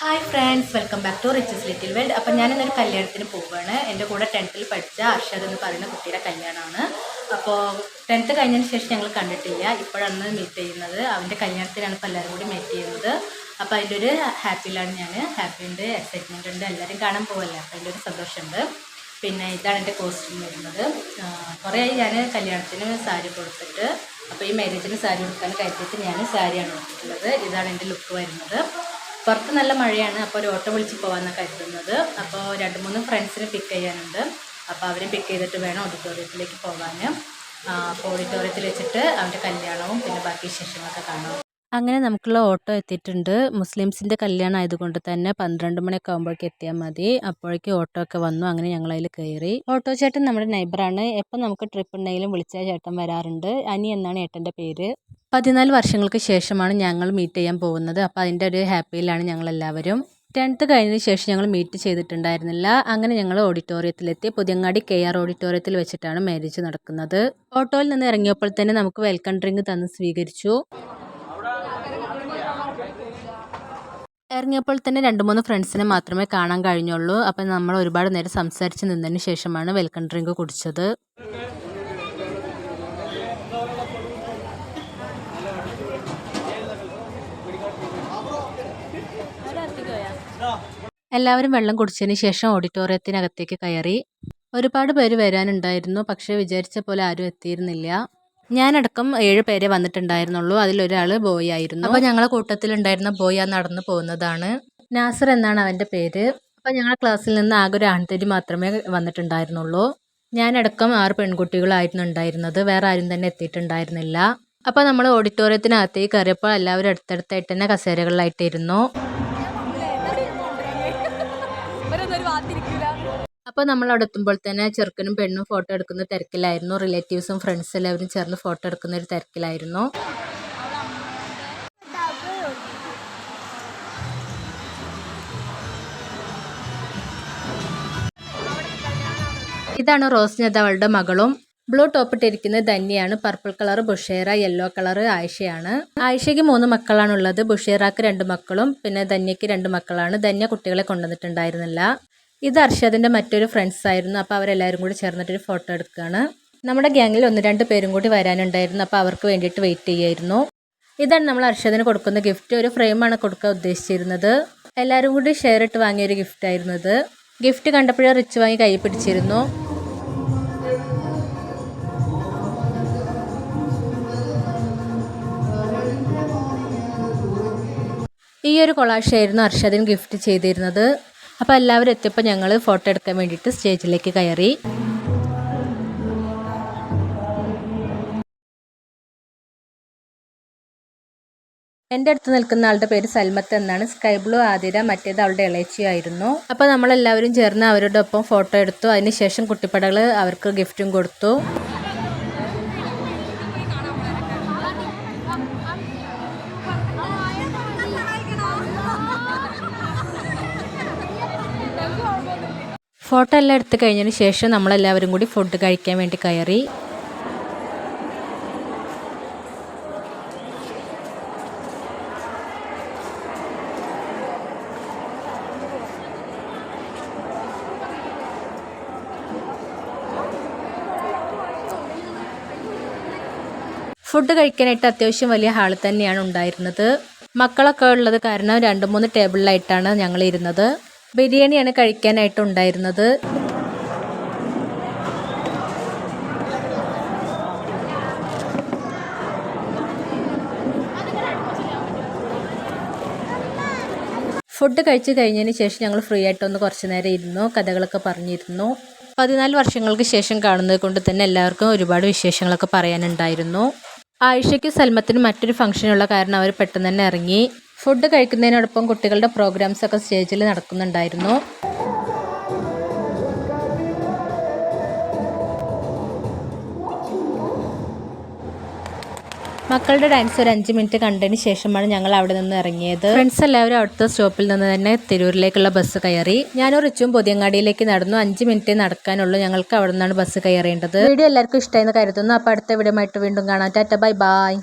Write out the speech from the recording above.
Hi friends, welcome back to riches little world. അപ്പം ഞാനിന്നൊരു കല്യാണത്തിന് പോവുകയാണ്. എൻ്റെ കൂടെ 10th പഠിച്ച അർഷദ് എന്ന് പറയുന്ന കുട്ടിയുടെ കല്യാണമാണ്. അപ്പോൾ 10th കഴിഞ്ഞതിന് ശേഷം ഞങ്ങൾ കണ്ടിട്ടില്ല, ഇപ്പോഴാണ് മീറ്റ് ചെയ്യുന്നത്. അവൻ്റെ കല്യാണത്തിനാണ് ഇപ്പോൾ എല്ലാവരും കൂടി മീറ്റ് ചെയ്യുന്നത്. അപ്പോൾ അതിൻ്റെ ഒരു ഹാപ്പിയിലാണ് ഞാൻ. ഹാപ്പി ഉണ്ട്, എക്സൈറ്റ്മെൻ്റ് ഉണ്ട്, എല്ലാവരും കാണാൻ പോവല്ലേ, അപ്പോൾ അതിൻ്റെ ഒരു സന്തോഷമുണ്ട്. പിന്നെ ഇതാണ് എൻ്റെ കോസ്റ്റ്യൂം വരുന്നത്. കുറേ ആയി ഞാൻ കല്യാണത്തിന് സാരി കൊടുത്തിട്ട്, അപ്പോൾ ഈ മാരേജിന് സാരി കൊടുക്കാൻ കരുതിയിട്ട് ഞാൻ സാരിയാണ് കൊടുത്തിട്ടുള്ളത്. ഇതാണ് എൻ്റെ ലുക്ക് വരുന്നത്. പുറത്ത് നല്ല മഴയാണ്, അപ്പോൾ ഒരു ഓട്ടോ വിളിച്ച് പോകാമെന്നാണ് കരുതുന്നത്. അപ്പോൾ 2-3 ഫ്രണ്ട്സിനെ പിക്ക് ചെയ്യാനുണ്ട്. അപ്പോൾ അവരെ പിക്ക് ചെയ്തിട്ട് വേണം ഓഡിറ്റോറിയത്തിലേക്ക് പോകാൻ. അപ്പോൾ ഓഡിറ്റോറിയത്തിൽ വെച്ചിട്ട് അവൻ്റെ കല്യാണവും പിന്നെ ബാക്കി വിശേഷങ്ങളൊക്കെ കാണാം. അങ്ങനെ നമുക്കുള്ള ഓട്ടോ എത്തിയിട്ടുണ്ട്. മുസ്ലിംസിൻ്റെ കല്യാണം ആയതുകൊണ്ട് തന്നെ 12 മണിയൊക്കെ ആകുമ്പോഴേക്ക് എത്തിയാൽ മതി. അപ്പോഴേക്കും ഓട്ടോ ഒക്കെ വന്നു. അങ്ങനെ ഞങ്ങൾ അതിൽ കയറി. ഓട്ടോ ചേട്ടൻ നമ്മുടെ നൈബറാണ്. എപ്പോൾ നമുക്ക് ട്രിപ്പ് ഉണ്ടെങ്കിലും വിളിച്ചാൽ ചേട്ടൻ വരാറുണ്ട്. അനി എന്നാണ് ഏട്ടൻ്റെ പേര്. 14 വർഷങ്ങൾക്ക് ശേഷമാണ് ഞങ്ങൾ മീറ്റ് ചെയ്യാൻ പോകുന്നത്. അപ്പോൾ അതിൻ്റെ ഒരു ഹാപ്പിയിലാണ് ഞങ്ങളെല്ലാവരും. 10th കഴിഞ്ഞതിന് ശേഷം ഞങ്ങൾ മീറ്റ് ചെയ്തിട്ടുണ്ടായിരുന്നില്ല. അങ്ങനെ ഞങ്ങൾ ഓഡിറ്റോറിയത്തിലെത്തി. പുതിയങ്ങാടി KR ഓഡിറ്റോറിയത്തിൽ വെച്ചിട്ടാണ് മാരേജ് നടക്കുന്നത്. ഓട്ടോയിൽ നിന്ന് ഇറങ്ങിയപ്പോൾ തന്നെ നമുക്ക് വെൽക്കം ഡ്രിങ്ക് തന്ന് സ്വീകരിച്ചു. ഇറങ്ങിയപ്പോൾ തന്നെ 2-3 ഫ്രണ്ട്സിനെ മാത്രമേ കാണാൻ കഴിഞ്ഞുള്ളൂ. അപ്പം നമ്മൾ ഒരുപാട് നേരം സംസാരിച്ച് നിന്നതിന് ശേഷമാണ് വെൽക്കം ഡ്രിങ്ക് കുടിച്ചത്. എല്ലാവരും വെള്ളം കുടിച്ചതിന് ശേഷം ഓഡിറ്റോറിയത്തിനകത്തേക്ക് കയറി. ഒരുപാട് പേര് വരാനുണ്ടായിരുന്നു, പക്ഷേ വിചാരിച്ച പോലെ ആരും എത്തിയിരുന്നില്ല. ഞാനടക്കം 7 പേരെ വന്നിട്ടുണ്ടായിരുന്നുള്ളൂ. അതിലൊരാൾ ബോയ് ആയിരുന്നു. അപ്പോൾ ഞങ്ങളെ കൂട്ടത്തിലുണ്ടായിരുന്ന ബോയ് ആ നടന്നു പോകുന്നതാണ്. നാസർ എന്നാണ് അവൻ്റെ പേര്. അപ്പോൾ ഞങ്ങളുടെ ക്ലാസ്സിൽ നിന്ന് ആകെ ഒരു ആൺതരി മാത്രമേ വന്നിട്ടുണ്ടായിരുന്നുള്ളൂ. ഞാനടക്കം 6 പെൺകുട്ടികളായിരുന്നു ഉണ്ടായിരുന്നത്. വേറെ ആരും തന്നെ എത്തിയിട്ടുണ്ടായിരുന്നില്ല. അപ്പോൾ നമ്മൾ ഓഡിറ്റോറിയത്തിനകത്തേക്ക് കയറിയപ്പോൾ എല്ലാവരും അടുത്തടുത്തായിട്ട് തന്നെ കസേരകളിലായിട്ടിരുന്നു. അപ്പോൾ നമ്മൾ അവിടെ എത്തുമ്പോൾ തന്നെ ചെറുക്കനും പെണ്ണും ഫോട്ടോ എടുക്കുന്ന തിരക്കിലായിരുന്നു. റിലേറ്റീവ്സും ഫ്രണ്ട്സ് എല്ലാവരും ചേർന്ന് ഫോട്ടോ എടുക്കുന്ന ഒരു തിരക്കിലായിരുന്നു. ഇതാണ് റോസ്നദ, അവളുടെ മകളും. ബ്ലൂ ടോപ്പ് ഇട്ടിരിക്കുന്നത് ധന്യയാണ്. Purple colour Bushra, yellow colour ആയിഷയാണ്. ആയിഷയ്ക്ക് 3 മക്കളാണുള്ളത്. ബുഷേറാക്ക് 2 മക്കളും പിന്നെ ധന്യയ്ക്ക് 2 മക്കളാണ്. ധന്യ കുട്ടികളെ കൊണ്ടുവന്നിട്ടുണ്ടായിരുന്നില്ല. ഇത് അർഷദിൻ്റെ മറ്റൊരു ഫ്രണ്ട്സ് ആയിരുന്നു. അപ്പോൾ അവരെല്ലാവരും കൂടി ചേർന്നിട്ടൊരു ഫോട്ടോ എടുക്കുകയാണ്. നമ്മുടെ ഗ്യാങ്ങിൽ 1-2 പേരും കൂടി വരാനുണ്ടായിരുന്നു. അപ്പോൾ അവർക്ക് വേണ്ടിയിട്ട് വെയിറ്റ് ചെയ്യായിരുന്നു. ഇതാണ് നമ്മൾ അർഷദിന് കൊടുക്കുന്ന ഗിഫ്റ്റ്. ഒരു ഫ്രെയിമാണ് കൊടുക്കാൻ ഉദ്ദേശിച്ചിരുന്നത്. എല്ലാവരും കൂടി ഷെയർ ഇട്ട് വാങ്ങിയൊരു ഗിഫ്റ്റ് ആയിരുന്നു ഇത്. ഗിഫ്റ്റ് കണ്ടപ്പോഴേ റിച്ച് വാങ്ങി കൈ പിടിച്ചിരുന്നു. ഈ ഒരു കൊളാഷായിരുന്നു അർഷദിന് ഗിഫ്റ്റ് ചെയ്തിരുന്നത്. അപ്പോൾ എല്ലാവരും എത്തിയപ്പോൾ ഞങ്ങൾ ഫോട്ടോ എടുക്കാൻ വേണ്ടിയിട്ട് സ്റ്റേജിലേക്ക് കയറി. എൻ്റെ അടുത്ത് നിൽക്കുന്ന ആളുടെ പേര് സൽമത്ത് എന്നാണ്. സ്കൈ ബ്ലൂ ആതിര, മറ്റേത് അവളുടെ ഇളയച്ചിയായിരുന്നു. അപ്പോൾ നമ്മളെല്ലാവരും ചേർന്ന് അവരുടെ ഒപ്പം ഫോട്ടോ എടുത്തു. അതിനുശേഷം കുട്ടിപ്പടകൾ അവർക്ക് ഗിഫ്റ്റും കൊടുത്തു. ഫോട്ടോ എല്ലാം എടുത്ത് കഴിഞ്ഞതിന് ശേഷം നമ്മളെല്ലാവരും കൂടി ഫുഡ് കഴിക്കാൻ വേണ്ടി കയറി. ഫുഡ് കഴിക്കാനായിട്ട് അത്യാവശ്യം വലിയ ഹാൾ തന്നെയാണ് ഉണ്ടായിരുന്നത്. മക്കളൊക്കെ ഉള്ളത് കാരണം 2-3 ടേബിളിലായിട്ടാണ് ഞങ്ങൾ ഇരുന്നത്. ബിരിയാണിയാണ് കഴിക്കാനായിട്ടുണ്ടായിരുന്നത്. ഫുഡ് കഴിച്ച് കഴിഞ്ഞതിന് ശേഷം ഞങ്ങൾ ഫ്രീ ആയിട്ടൊന്ന് കുറച്ച് നേരം ഇരുന്നു, കഥകളൊക്കെ പറഞ്ഞിരുന്നു. 14 വർഷങ്ങൾക്ക് ശേഷം കാണുന്നത് കൊണ്ട് തന്നെ എല്ലാവർക്കും ഒരുപാട് വിശേഷങ്ങളൊക്കെ പറയാനുണ്ടായിരുന്നു. ആയിഷയ്ക്കും സൽമത്തിനും മറ്റൊരു ഫംഗ്ഷനുള്ള കാരണം അവർ പെട്ടെന്ന് തന്നെ ഇറങ്ങി. ഫുഡ് കഴിക്കുന്നതിനോടൊപ്പം കുട്ടികളുടെ പ്രോഗ്രാംസൊക്കെ സ്റ്റേജിൽ നടക്കുന്നുണ്ടായിരുന്നു. മക്കളുടെ ഡാൻസ് ഒരു 5 മിനിറ്റ് കണ്ടതിന് ശേഷമാണ് ഞങ്ങൾ അവിടെ നിന്ന് ഇറങ്ങിയത്. ഫ്രണ്ട്സ് എല്ലാവരും അവിടുത്തെ സ്റ്റോപ്പിൽ നിന്ന് തന്നെ തിരൂരിലേക്കുള്ള ബസ് കയറി. ഞാനും റിച്ചും പുതിയങ്ങാടിയിലേക്ക് നടന്നു. 5 മിനിറ്റ് നടക്കാനുള്ളൂ. ഞങ്ങൾക്ക് അവിടെ നിന്നാണ് ബസ് കയറേണ്ടത്. വീഡിയോ എല്ലാവർക്കും ഇഷ്ടമായെന്ന് കരുതുന്നു. അപ്പോൾ അടുത്ത വീഡിയോ ആയിട്ട് വീണ്ടും കാണാം. Tata, bye bye.